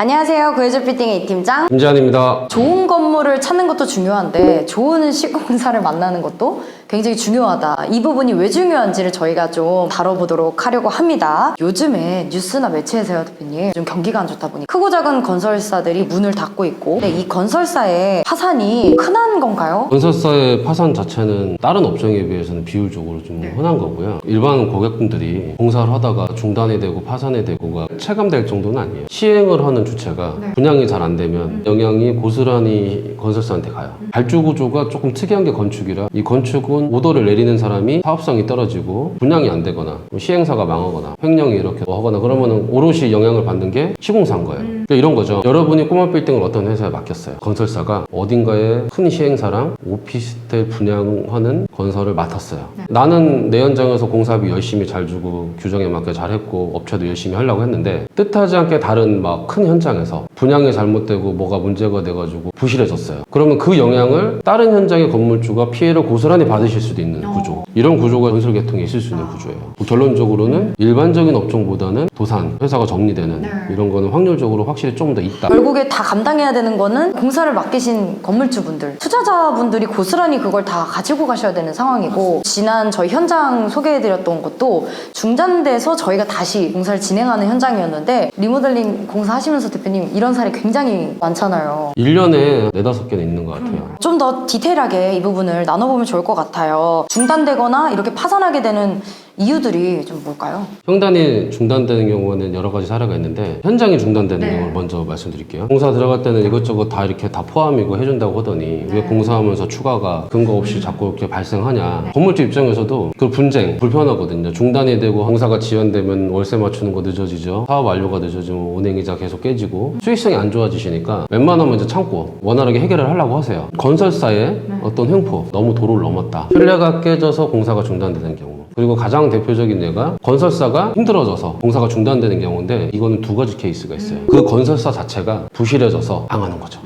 안녕하세요. 고혜주 피팅의 이팀장 김지한입니다. 좋은 건물을 찾는 것도 중요한데 좋은 시공사를 만나는 것도 굉장히 중요하다. 이 부분이 왜 중요한지를 저희가 좀 다뤄보도록 하려고 합니다. 요즘에 뉴스나 매체에서요, 대표님, 좀 경기가 안 좋다 보니 크고 작은 건설사들이 문을 닫고 있고, 근데 이 건설사의 파산이 흔한 건가요? 건설사의 파산 자체는 다른 업종에 비해서는 비율적으로 좀 흔한 거고요. 일반 고객분들이 공사를 하다가 중단이 되고 파산이 되고가 체감될 정도는 아니에요. 시행을 하는 주체가 분양이 잘 안 되면 영향이 고스란히 건설사한테 가요. 발주 구조가 조금 특이한 게 건축이라, 이 건축은 오더를 내리는 사람이 사업성이 떨어지고 분양이 안 되거나 시행사가 망하거나 횡령이 이렇게 하거나 그러면 오롯이 영향을 받는 게 시공사인 거예요. 그러니까 이런 거죠. 여러분이 꼬마 빌딩을 어떤 회사에 맡겼어요. 건설사가 어딘가에 큰 시행사랑 오피스텔 분양하는 건설을 맡았어요. 나는 내 현장에서 공사비 열심히 잘 주고 규정에 맞게 잘했고 업체도 열심히 하려고 했는데 뜻하지 않게 다른 막 큰 현장에서 분양이 잘못되고 뭐가 문제가 돼가지고 부실해졌어요. 그러면 그 영향을 다른 현장의 건물주가 피해를 고스란히 받으실 수도 있는 구조. 이런 구조가 건설 계통에 있을 수 있는 구조예요. 결론적으로는 일반적인 업종보다는 도산, 회사가 정리되는 이런 거는 확률적으로 확실히 좀 더 있다. 결국에 다 감당해야 되는 거는 공사를 맡기신 건물주분들, 투자자분들이 고스란히 그걸 다 가지고 가셔야 되는 상황이고, 지난 저희 현장 소개해드렸던 것도 중단돼서 저희가 다시 공사를 진행하는 현장이었는데, 리모델링 공사하시면서 대표님 이런 사례 굉장히 많잖아요. 1년에 4-5개는 있는 것 같아요. 좀 더 디테일하게 이 부분을 나눠보면 좋을 것 같아요. 중단되거나 이렇게 파산하게 되는 이유들이 좀 뭘까요? 형단이 중단되는 경우에는 여러 가지 사례가 있는데, 현장이 중단되는 경우를 먼저 말씀드릴게요. 공사 들어갈 때는 이것저것 다 이렇게 다 포함이고 해준다고 하더니 왜 공사하면서 추가가 근거 없이 자꾸 이렇게 발생하냐. 건물주 입장에서도 그 분쟁 불편하거든요. 중단이 되고 공사가 지연되면 월세 맞추는 거 늦어지죠. 사업 완료가 늦어지면 운행이자 계속 깨지고 수익성이 안 좋아지시니까 웬만하면 이제 참고 원활하게 해결을 하려고 하세요. 건설사의 어떤 횡포, 너무 도를 넘었다, 신뢰가 깨져서 공사가 중단되는 경우, 그리고 가장 대표적인 예가 건설사가 힘들어져서 공사가 중단되는 경우인데, 이거는 두 가지 케이스가 있어요. 그 건설사 자체가 부실해져서 망하는 거죠.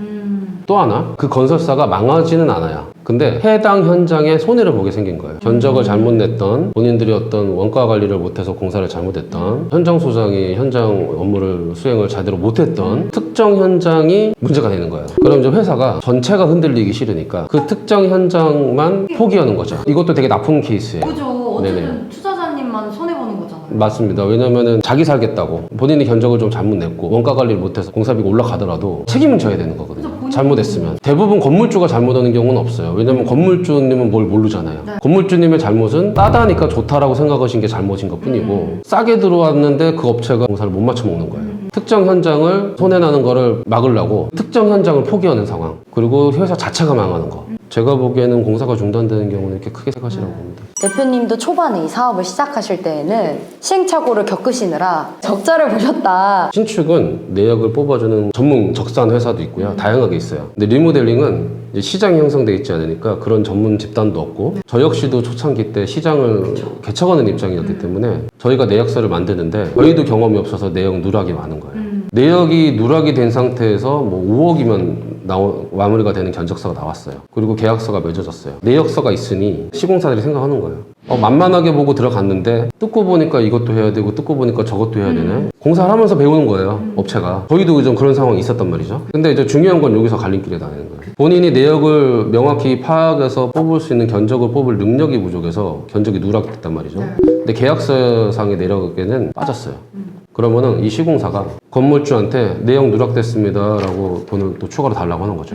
또 하나, 그 건설사가 망하지는 않아요. 근데 해당 현장에 손해를 보게 생긴 거예요. 견적을 잘못 냈던, 본인들이 어떤 원가 관리를 못해서 공사를 잘못했던, 현장 소장이 현장 업무를 수행을 제대로 못했던 특정 현장이 문제가 되는 거예요. 그럼 이제 회사가 전체가 흔들리기 싫으니까 그 특정 현장만 포기하는 거죠. 이것도 되게 나쁜 케이스예요. 그죠. 어쨌든 네네. 투자자님만 손해보는 거잖아요. 맞습니다. 왜냐면은 자기 살겠다고 본인이 견적을 좀 잘못 냈고 원가 관리를 못해서 공사비가 올라가더라도 책임은 져야 되는 거거든요. 잘못했으면. 대부분 건물주가 잘못하는 경우는 없어요. 왜냐면 건물주님은 뭘 모르잖아요. 건물주님의 잘못은 싸다니까 좋다라고 생각하신 게 잘못인 것 뿐이고, 싸게 들어왔는데 그 업체가 공사를 못 맞춰 먹는 거예요. 특정 현장을 손해나는 거를 막으려고 특정 현장을 포기하는 상황, 그리고 회사 자체가 망하는 거. 제가 보기에는 공사가 중단되는 경우는 이렇게 크게 생각하시라고 봅니다. 대표님도 초반에 이 사업을 시작하실 때에는 시행착오를 겪으시느라 적자를 보셨다. 신축은 내역을 뽑아주는 전문 적산 회사도 있고요. 다양하게 있어요. 근데 리모델링은 이제 시장이 형성돼 있지 않으니까 그런 전문 집단도 없고, 저 역시도 초창기 때 시장을 개척하는 입장이었기 때문에 저희가 내역서를 만드는데 저희도 경험이 없어서 내역 누락이 많은 거예요. 내역이 누락이 된 상태에서 뭐 5억이면 마무리가 되는 견적서가 나왔어요. 그리고 계약서가 맺어졌어요. 내역서가 있으니 시공사들이 생각하는 거예요. 만만하게 보고 들어갔는데 뜯고 보니까 이것도 해야 되고 뜯고 보니까 저것도 해야 되네. 공사를 하면서 배우는 거예요, 업체가. 저희도 좀 그런 상황이 있었단 말이죠. 근데 이제 중요한 건 여기서 갈림길에 다니는 거예요. 본인이 내역을 명확히 파악해서 뽑을 수 있는 견적을 뽑을 능력이 부족해서 견적이 누락됐단 말이죠. 근데 계약서상의 내역에는 빠졌어요. 그러면은 이 시공사가 건물주한테 내역 누락됐습니다 라고 돈을 또 추가로 달라고 하는 거죠.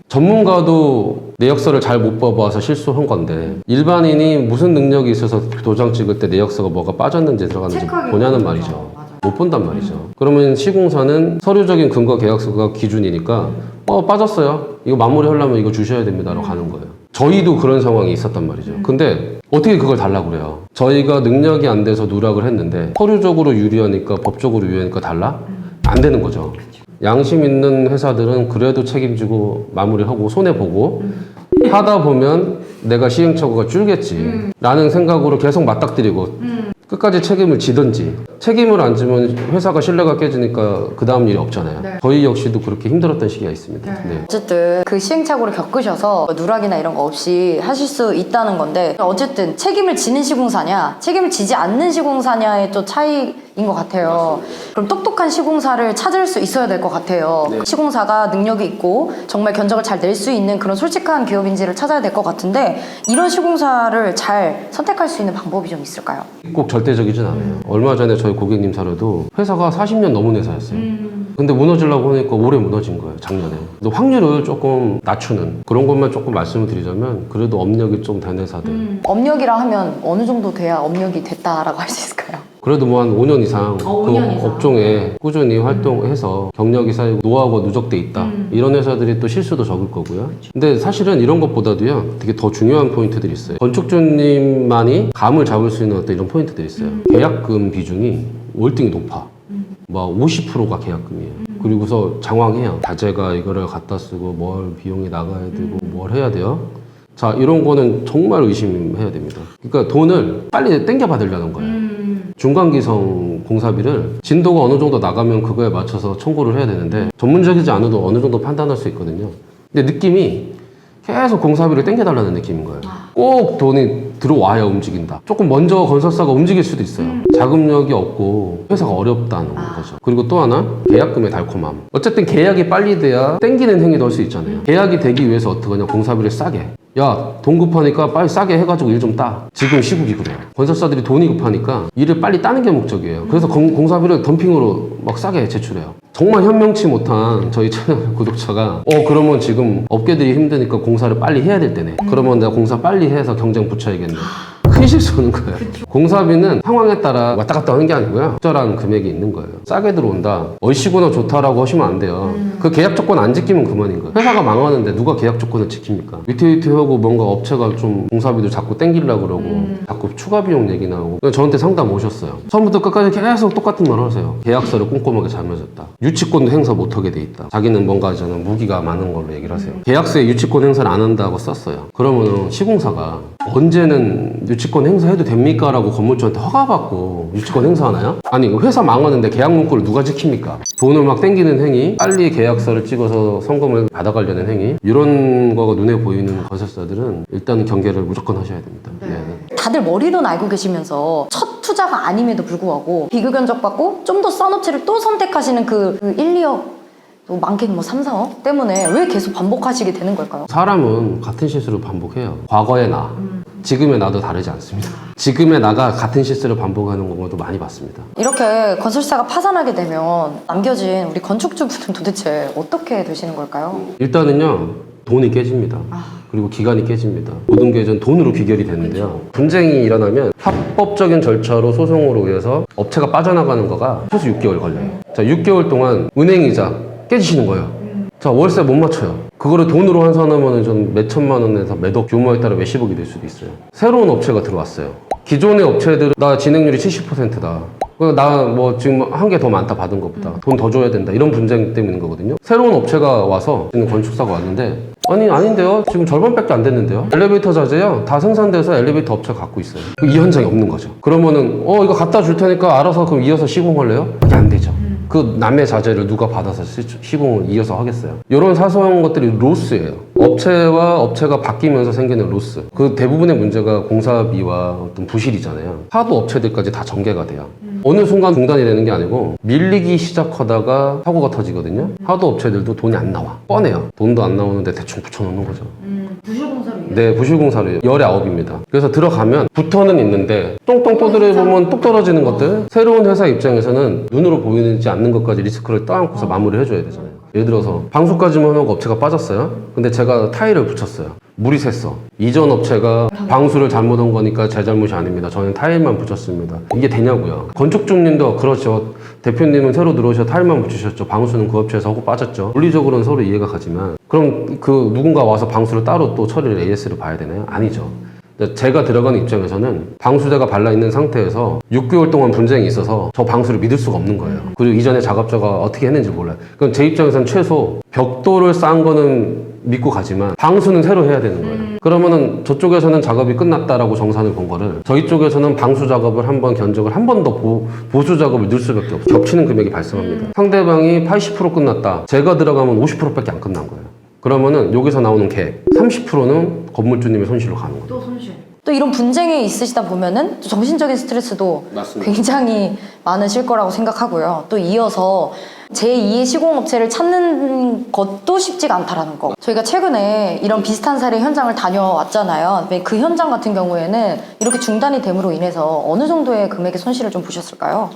전문가도 내역서를 잘 못 뽑아서 실수한 건데, 일반인이 무슨 능력이 있어서 도장 찍을 때 내역서가 뭐가 빠졌는지 들어갔는지 보냐는 말이죠. 못 본단 말이죠. 그러면 시공사는 서류적인 근거 계약서가 기준이니까 빠졌어요, 이거 마무리 하려면 이거 주셔야 됩니다 라고 가는 거예요. 저희도 그런 상황이 있었단 말이죠. 근데 어떻게 그걸 달라고 그래요? 저희가 능력이 안 돼서 누락을 했는데 서류적으로 유리하니까 법적으로 유리하니까 달라? 안 되는 거죠. 양심 있는 회사들은 그래도 책임지고 마무리하고 손해보고 하다 보면 내가 시행착오가 줄겠지 라는 생각으로 계속 맞닥뜨리고 끝까지 책임을 지든지, 책임을 안 지면 회사가 신뢰가 깨지니까 그 다음 일이 없잖아요. 저희 역시도 그렇게 힘들었던 시기가 있습니다. 어쨌든 그 시행착오를 겪으셔서 누락이나 이런 거 없이 하실 수 있다는 건데, 어쨌든 책임을 지는 시공사냐 책임을 지지 않는 시공사냐의 또 차이 것 같아요. 그럼 똑똑한 시공사를 찾을 수 있어야 될 것 같아요. 네. 시공사가 능력이 있고 정말 견적을 잘 낼 수 있는 그런 솔직한 기업인지를 찾아야 될 것 같은데 이런 시공사를 잘 선택할 수 있는 방법이 좀 있을까요? 꼭 절대적이진 않아요. 얼마 전에 저희 고객님 사례도 회사가 40년 넘은 회사였어요. 근데 무너지려고 하니까 올해 무너진 거예요, 작년에. 근데 확률을 조금 낮추는 그런 것만 조금 말씀을 드리자면 그래도 업력이 좀 된 회사들. 업력이라 하면 어느 정도 돼야 업력이 됐다라고 할 수 있을까요? 그래도 뭐 한 5년 이상 그 5년 이상. 업종에 꾸준히 활동해서 경력이 쌓이고 노하우가 누적돼 있다. 이런 회사들이 또 실수도 적을 거고요. 근데 사실은 이런 것보다도요, 되게 더 중요한 포인트들이 있어요. 건축주님만이 감을 잡을 수 있는 어떤 이런 포인트들이 있어요. 계약금 비중이 월등히 높아. 뭐 50%가 계약금이에요. 그리고서 장황해요. 다제가 이거를 갖다 쓰고 뭘 비용이 나가야 되고 뭘 해야 돼요. 자, 이런 거는 정말 의심해야 됩니다. 그러니까 돈을 빨리 땡겨 받으려는 거예요. 중간기성 공사비를 진도가 어느 정도 나가면 그거에 맞춰서 청구를 해야 되는데 전문적이지 않아도 어느 정도 판단할 수 있거든요. 근데 느낌이 계속 공사비를 땡겨달라는 느낌인 거예요. 꼭 돈이 들어와야 움직인다. 조금 먼저 건설사가 움직일 수도 있어요. 자금력이 없고 회사가 어렵다는 거죠. 그리고 또 하나, 계약금의 달콤함. 어쨌든 계약이 빨리 돼야 땡기는 행위도 할 수 있잖아요. 계약이 되기 위해서 어떻게 하냐, 공사비를 싸게. 야, 돈 급하니까 빨리 싸게 해가지고 일 좀 따. 지금 시국이 그래요. 건설사들이 돈이 급하니까 일을 빨리 따는 게 목적이에요. 그래서 공사비를 덤핑으로 막 싸게 제출해요. 정말 현명치 못한 저희 채널 구독자가 그러면 지금 업계들이 힘드니까 공사를 빨리 해야 될 때네. 그러면 내가 공사 빨리 해서 경쟁 붙여야겠네. 큰 실수하는 거예요. 공사비는 상황에 따라 왔다 갔다 하는 게 아니고요. 적절한 금액이 있는 거예요. 싸게 들어온다, 얼씨구나 좋다라고 하시면 안 돼요. 그 계약 조건 안 지키면 그만인 거예요. 회사가 망하는데 누가 계약 조건을 지킵니까? 위태위태하고 뭔가 업체가 좀 공사비도 자꾸 땡기려고 그러고 자꾸 추가 비용 얘기 나오고. 저한테 상담 오셨어요. 처음부터 끝까지 계속 똑같은 말 하세요. 계약서를 꼼꼼하게 잘 맺었다. 유치권도 행사 못하게 돼 있다. 자기는 뭔가 저는 무기가 많은 걸로 얘기를 하세요. 계약서에 유치권 행사를 안 한다고 썼어요. 그러면 시공사가 언제는 유치권 행사해도 됩니까? 라고 건물주한테 허가받고 유치권 행사하나요? 아니, 회사 망하는데 계약 문구를 누가 지킵니까? 돈을 막 땡기는 행위, 빨리 계약서를 찍어서 성금을 받아가려는 행위, 이런 거가 눈에 보이는 건설사들은 일단 경계를 무조건 하셔야 됩니다. 네. 다들 머리로는 알고 계시면서 첫 투자가 아님에도 불구하고 비교 견적 받고 좀 더 싼 업체를 또 선택하시는 그 1, 2억 또 많게는 뭐 3, 4억 때문에 왜 계속 반복하시게 되는 걸까요? 사람은 같은 실수를 반복해요. 과거의 나, 지금의 나도 다르지 않습니다. 지금의 나가 같은 실수를 반복하는 경우도 많이 봤습니다. 이렇게 건설사가 파산하게 되면 남겨진 우리 건축주분은 도대체 어떻게 되시는 걸까요? 일단은요, 돈이 깨집니다. 그리고 기간이 깨집니다. 모든 게 전 돈으로 귀결이 되는데요. 분쟁이 일어나면 합법적인 절차로 소송으로 의해서 업체가 빠져나가는 거가 최소 6개월 걸려요. 자, 6개월 동안 은행이자 깨지시는 거예요. 자, 월세 못 맞춰요. 그거를 돈으로 환산하면 좀 몇 천만 원에서 몇억, 규모에 따라 몇십억이 될 수도 있어요. 새로운 업체가 들어왔어요. 기존의 업체들은 나 진행률이 70%다. 나 뭐 지금 한 개 더 많다 받은 것보다 돈 더 줘야 된다, 이런 분쟁 때문인 거거든요. 새로운 업체가 와서 건축사가 왔는데 아닌데요, 지금 절반밖에 안 됐는데요. 엘리베이터 자재요 다 생산돼서 엘리베이터 업체가 갖고 있어요. 이 현장이 없는 거죠. 그러면은 이거 갖다 줄 테니까 알아서 그럼 이어서 시공할래요? 그게 안 되죠. 그 남의 자재를 누가 받아서 시공을 이어서 하겠어요. 이런 사소한 것들이 로스예요. 업체와 업체가 바뀌면서 생기는 로스. 그 대부분의 문제가 공사비와 어떤 부실이잖아요. 하도 업체들까지 다 전개가 돼요. 어느 순간 중단이 되는 게 아니고 밀리기 시작하다가 사고가 터지거든요. 하도 업체들도 돈이 안 나와. 뻔해요. 돈도 안 나오는데 대충 붙여놓는 거죠. 부실공사로 네, 부실공사를 열의 아홉입니다. 그래서 들어가면 붙어는 있는데 똥똥 떠들어보면 뚝 떨어지는 것들. 새로운 회사 입장에서는 눈으로 보이지 않는 것까지 리스크를 떠안고서 마무리를 해줘야 되잖아요. 예를 들어서 방수까지만 하고 업체가 빠졌어요. 근데 제가 타일을 붙였어요. 물이 샜어. 이전 업체가 방수를 잘못한 거니까 제 잘못이 아닙니다. 저는 타일만 붙였습니다. 이게 되냐고요. 건축주님도 그렇죠. 대표님은 새로 들어오셔서 타일만 붙이셨죠. 방수는 그 업체에서 하고 빠졌죠. 논리적으로는 서로 이해가 가지만 그럼 그 누군가 와서 방수를 따로 또 처리를 AS를 봐야 되나요? 아니죠. 제가 들어가는 입장에서는 방수대가 발라있는 상태에서 6개월 동안 분쟁이 있어서 저 방수를 믿을 수가 없는 거예요. 그리고 이전에 작업자가 어떻게 했는지 몰라요. 그럼 제 입장에서는 최소 벽돌을 쌓은 거는 믿고 가지만 방수는 새로 해야 되는 거예요. 그러면은 저쪽에서는 작업이 끝났다라고 정산을 본 거를 저희 쪽에서는 방수 작업을 한번 견적을 한 번 더 보수 작업을 넣을 수밖에 없어요. 겹치는 금액이 발생합니다. 상대방이 80% 끝났다. 제가 들어가면 50%밖에 안 끝난 거예요. 그러면은 여기서 나오는 계획 30%는 건물주님의 손실로 가는 거예요. 또 손실. 또 이런 분쟁이 있으시다 보면은 또 정신적인 스트레스도 맞습니다. 굉장히 많으실 거라고 생각하고요. 또 이어서 제2의 시공업체를 찾는 것도 쉽지가 않다라는 거. 저희가 최근에 이런 비슷한 사례 현장을 다녀왔잖아요. 근데 그 현장 같은 경우에는 이렇게 중단이 됨으로 인해서 어느 정도의 금액의 손실을 좀 보셨을까요?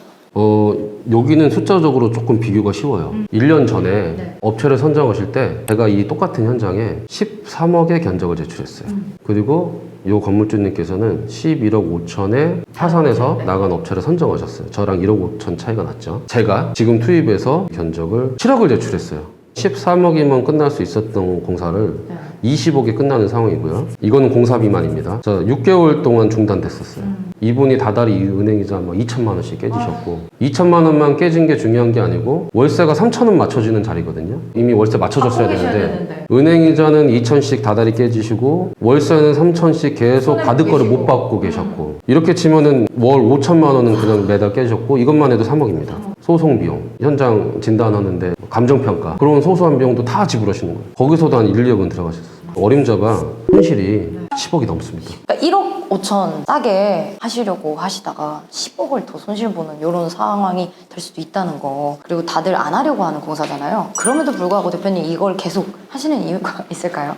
여기는 숫자적으로 조금 비교가 쉬워요. 1년 전에 네. 업체를 선정하실 때 제가 이 똑같은 현장에 13억의 견적을 제출했어요. 그리고 이 건물주님께서는 11억 5천에 파산해서 나간 업체를 선정하셨어요. 저랑 1억 5천 차이가 났죠. 제가 지금 투입해서 견적을 7억을 제출했어요. 13억이면 끝날 수 있었던 공사를 20억에 끝나는 상황이고요. 이거는 공사 비만입니다. 자, 6개월 동안 중단됐었어요. 이분이 다달이 은행이자 막 2천만 원씩 깨지셨고 2천만 원만 깨진 게 중요한 게 아니고 월세가 3천 원 맞춰지는 자리거든요. 이미 월세 맞춰줬어야 되는데 은행이자는 2천씩 다달이 깨지시고 월세는 3천씩 계속 받을 거를 못 받고 계셨고 이렇게 치면은 월 5천만 원은 그냥 매달 깨졌고 이것만 해도 3억입니다. 소송 비용, 현장 진단하는데 감정평가 그런 소소한 비용도 다 지불하시는 거예요. 거기서도 한 1, 2억은 들어가셨어요. 어림잡아 손실이 10억이 넘습니다. 그러니까 1억 5천 싸게 하시려고 하시다가 10억을 더 손실 보는 이런 상황이 될 수도 있다는 거. 그리고 다들 안 하려고 하는 공사잖아요. 그럼에도 불구하고 대표님 이걸 계속 하시는 이유가 있을까요?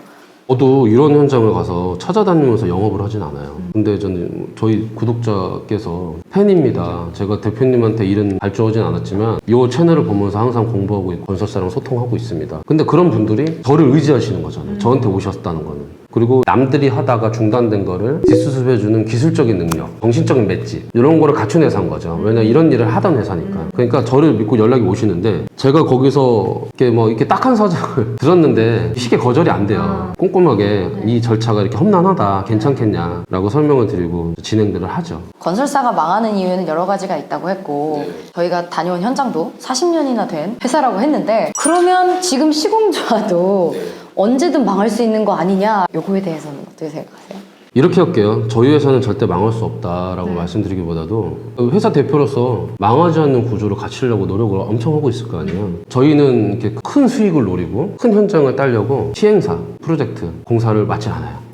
저도 이런 현장을 가서 찾아다니면서 영업을 하진 않아요. 근데 저는 저희 구독자께서 팬입니다. 제가 대표님한테 일은 발주하진 않았지만 이 채널을 보면서 항상 공부하고 있고 건설사랑 소통하고 있습니다. 근데 그런 분들이 저를 의지하시는 거잖아요. 저한테 오셨다는 거는. 그리고 남들이 하다가 중단된 거를 뒷수습해주는 기술적인 능력, 정신적인 맷집 이런 거를 갖춘 회사인 거죠. 왜냐 이런 일을 하던 회사니까. 그러니까 저를 믿고 연락이 오시는데 제가 거기서 이렇게 딱한 사정을 들었는데 쉽게 거절이 안 돼요. 꼼꼼하게 이 절차가 이렇게 험난하다, 괜찮겠냐라고 설명을 드리고 진행들을 하죠. 건설사가 망하는 이유는 여러 가지가 있다고 했고 저희가 다녀온 현장도 40년이나 된 회사라고 했는데 그러면 지금 시공조화도 언제든 망할 수 있는 거 아니냐? 요거에 대해서는 어떻게 생각하세요? 이렇게 할게요. 저희 회사는 절대 망할 수 없다라고 말씀드리기보다도 회사 대표로서 망하지 않는 구조를 갖추려고 노력을 엄청 하고 있을 거 아니에요. 저희는 이렇게 큰 수익을 노리고 큰 현장을 따려고 시행사, 프로젝트, 공사를 맡지 않아요.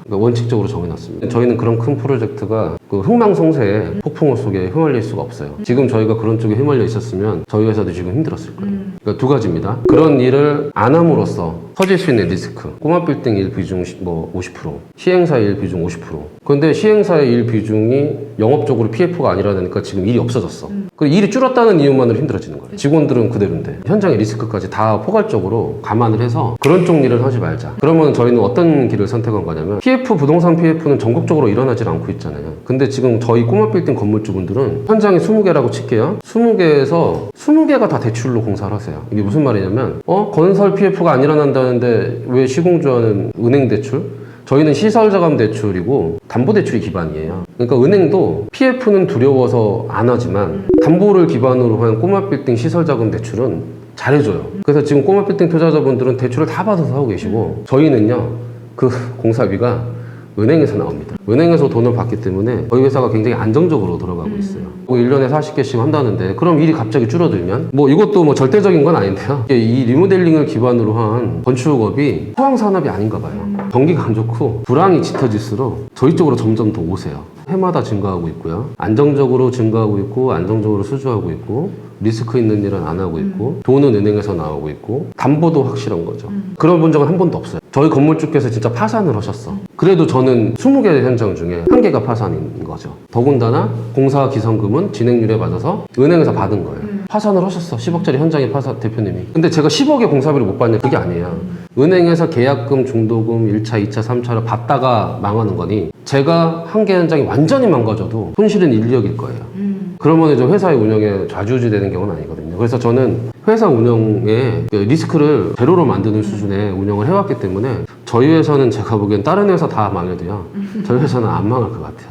그러니까 원칙적으로 정해놨습니다. 저희는 그런 큰 프로젝트가 그 흥망성쇠의 폭풍우 속에 휘말릴 수가 없어요. 지금 저희가 그런 쪽에 휘말려 있었으면 저희 회사도 지금 힘들었을 거예요. 그러니까 두 가지입니다. 그런 일을 안 함으로써 터질 수 있는 리스크. 꼬마 빌딩 일 비중 50%, 시행사 일 비중 50%. 그런데 시행사의 일 비중이 영업적으로 PF가 아니라니까 지금 일이 없어졌어. 그 일이 줄었다는 이유만으로 힘들어지는 거예요. 직원들은 그대로인데 현장의 리스크까지 다 포괄적으로 감안을 해서 그런 쪽 일을 하지 말자. 그러면 저희는 어떤 길을 선택한 거냐면 PF, 부동산 PF는 전국적으로 일어나질 않고 있잖아요. 근데 지금 저희 꼬마 빌딩 건물주분들은 현장이 20개라고 칠게요. 20개에서 20개가 다 대출로 공사를 하세요. 이게 무슨 말이냐면 건설 PF가 안 일어난다는데 왜 시공조화는 은행 대출? 저희는 시설자금 대출이고 담보대출이 기반이에요. 그러니까 은행도 PF는 두려워서 안 하지만 담보를 기반으로 한 꼬마 빌딩 시설자금 대출은 잘해줘요. 그래서 지금 꼬마 빌딩 투자자분들은 대출을 다 받아서 하고 계시고 저희는요 그 공사비가 은행에서 나옵니다. 은행에서 돈을 받기 때문에 저희 회사가 굉장히 안정적으로 돌아가고 있어요. 1년에 40개씩 한다는데 그럼 일이 갑자기 줄어들면 이것도 절대적인 건 아닌데요. 이 리모델링을 기반으로 한 건축업이 소황산업이 아닌가 봐요. 경기가 안 좋고 불황이 짙어질수록 저희 쪽으로 점점 더 오세요. 해마다 증가하고 있고요. 안정적으로 증가하고 있고 안정적으로 수주하고 있고 리스크 있는 일은 안 하고 있고 돈은 은행에서 나오고 있고 담보도 확실한 거죠. 그런 본 적은 한 번도 없어요. 저희 건물주께서 진짜 파산을 하셨어. 그래도 저는 20개 현장 중에 1개가 파산인 거죠. 더군다나 공사 기성금은 진행률에 맞아서 은행에서 받은 거예요. 파산을 하셨어. 10억짜리 현장에 대표님이. 근데 제가 10억의 공사비를 못 받냐? 그게 아니에요. 은행에서 계약금, 중도금, 1차, 2차, 3차를 받다가 망하는 거니 제가 한 개 현장이 완전히 망가져도 손실은 1, 2억일 거예요. 그러면 이제 회사의 운영에 좌지우지 되는 경우는 아니거든요. 그래서 저는 회사 운영에 리스크를 제로로 만드는 수준의 운영을 해왔기 때문에 저희 회사는 제가 보기엔 다른 회사 다 망해도요. 저희 회사는 안 망할 것 같아요.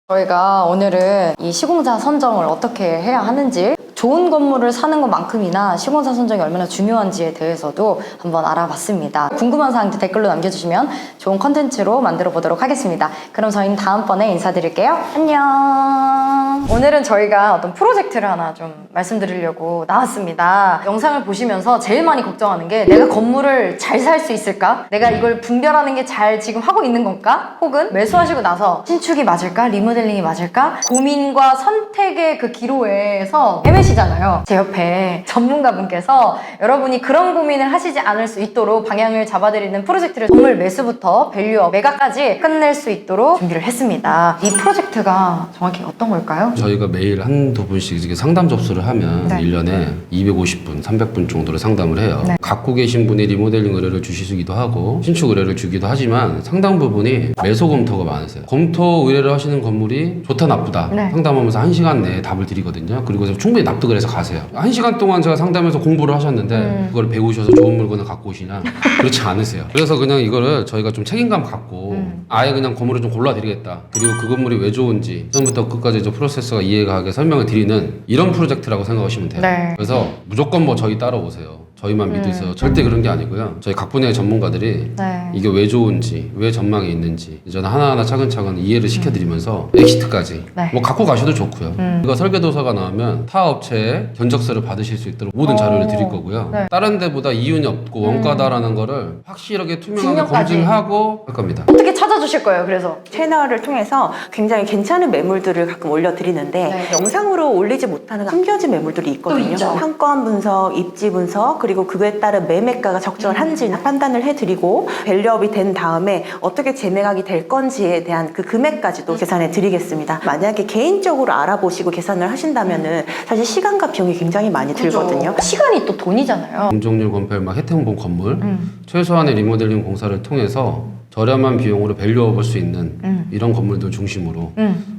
저희가 오늘은 이 시공사 선정을 어떻게 해야 하는지 좋은 건물을 사는 것만큼이나 시공사 선정이 얼마나 중요한지에 대해서도 한번 알아봤습니다. 궁금한 사항들 댓글로 남겨주시면 좋은 컨텐츠로 만들어 보도록 하겠습니다. 그럼 저희는 다음번에 인사드릴게요. 안녕. 짜잔! 오늘은 저희가 어떤 프로젝트를 하나 좀 말씀드리려고 나왔습니다. 영상을 보시면서 제일 많이 걱정하는 게 내가 건물을 잘 살 수 있을까? 내가 이걸 분별하는 게 잘 지금 하고 있는 건가? 혹은 매수하시고 나서 신축이 맞을까? 리모델링이 맞을까? 고민과 선택의 그 기로에서 헤매시잖아요. 제 옆에 전문가분께서 여러분이 그런 고민을 하시지 않을 수 있도록 방향을 잡아드리는 프로젝트를 건물 매수부터 밸류업, 매각까지 끝낼 수 있도록 준비를 했습니다. 이 프로젝트가 정확히 어떤 걸까요? 저희가 매일 한두 분씩 이렇게 상담 접수를 하면 네. 1년에 250분, 300분 정도로 상담을 해요. 네. 갖고 계신 분이 리모델링 의뢰를 주시기도 하고 신축 의뢰를 주기도 하지만 상당 부분이 매수 검토가 많으세요. 검토 의뢰를 하시는 건물이 좋다 나쁘다 네. 상담하면서 1시간 내에 답을 드리거든요. 그리고 충분히 납득을 해서 가세요. 1시간 동안 제가 상담해서 공부를 하셨는데 그걸 배우셔서 좋은 물건을 갖고 오시냐? 그렇지 않으세요. 그래서 그냥 이거를 저희가 좀 책임감 갖고 아예 그냥 건물을 좀 골라드리겠다. 그리고 그 건물이 왜 좋은지 처음부터 끝까지 이제 프로세스가 이해가 가게 설명을 드리는 이런 프로젝트라고 생각하시면 돼요. 네. 그래서 무조건 뭐 저희 따라오세요. 저희만 믿으세요. 절대 그런 게 아니고요. 저희 각 분야의 전문가들이 네. 이게 왜 좋은지, 왜 전망이 있는지 저는 하나하나 차근차근 이해를 시켜드리면서 엑시트까지 네. 뭐 갖고 가셔도 좋고요. 이거 설계도서가 나오면 타 업체에 견적서를 받으실 수 있도록 모든 오. 자료를 드릴 거고요. 네. 다른 데보다 이윤이 없고 원가다라는 거를 확실하게 투명하게 증명까지. 검증하고 할 겁니다. 어떻게 찾아주실 거예요, 그래서? 채널을 통해서 굉장히 괜찮은 매물들을 가끔 올려드리는데 네. 영상으로 올리지 못하는 숨겨진 매물들이 있거든요. 있죠. 상권 분석, 입지 분석, 그리고 그거에 따른 매매가가 적절한지 판단을 해드리고 밸류업이 된 다음에 어떻게 재매각이 될 건지에 대한 그 금액까지도 계산해 드리겠습니다. 만약에 개인적으로 알아보시고 계산을 하신다면은 사실 시간과 비용이 굉장히 많이 들거든요. 시간이 또 돈이잖아요. 공정률 건폐 막 혜택본 건물 최소한의 리모델링 공사를 통해서 저렴한 비용으로 밸류업을 수 있는 이런 건물들 중심으로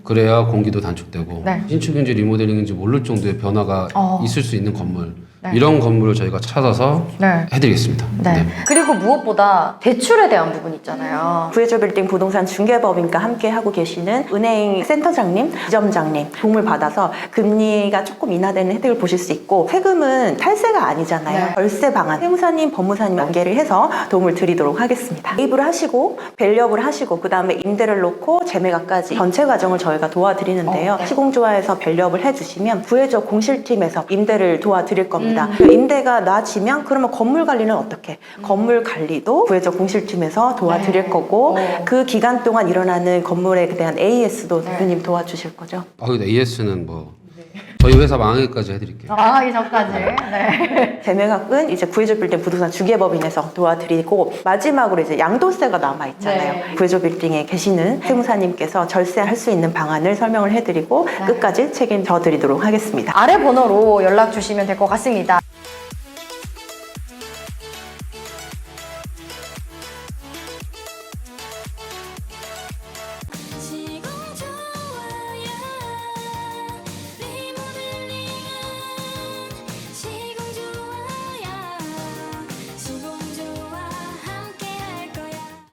그래야 공기도 단축되고 네. 신축인지 리모델링인지 모를 정도의 변화가 있을 수 있는 건물 네. 이런 건물을 저희가 찾아서 네. 해드리겠습니다. 네. 그리고 무엇보다 대출에 대한 부분 있잖아요. 구해줘 빌딩 부동산 중개법인과 함께 하고 계시는 은행 센터장님, 지점장님 도움을 받아서 금리가 조금 인하되는 혜택을 보실 수 있고 세금은 탈세가 아니잖아요. 네. 절세 방안, 세무사님, 법무사님 연계를 해서 도움을 드리도록 하겠습니다. 매입을 하시고 밸류업을 하시고 그 다음에 임대를 놓고 재매각까지 전체 과정을 저희가 도와드리는데요. 네. 시공조화에서 밸류업을 해주시면 구해줘 공실팀에서 임대를 도와드릴 겁니다. 임대가 나아지면 그러면 건물 관리는 어떻게? 건물 관리도 구해줘 공실팀에서 도와드릴 거고 그 기간 동안 일어나는 건물에 대한 AS도 대표님 도와주실 거죠. 근데 AS는 뭐 저희 회사 망하기까지 해드릴게요. 이 전까지. 네. 재매각은 이제 구해줘 빌딩 부동산 중개법인에서 도와드리고 마지막으로 이제 양도세가 남아 있잖아요. 네. 구해줘 빌딩에 계시는 세무사님께서 절세할 수 있는 방안을 설명을 해드리고 끝까지 책임져 드리도록 하겠습니다. 아래 번호로 연락 주시면 될 것 같습니다.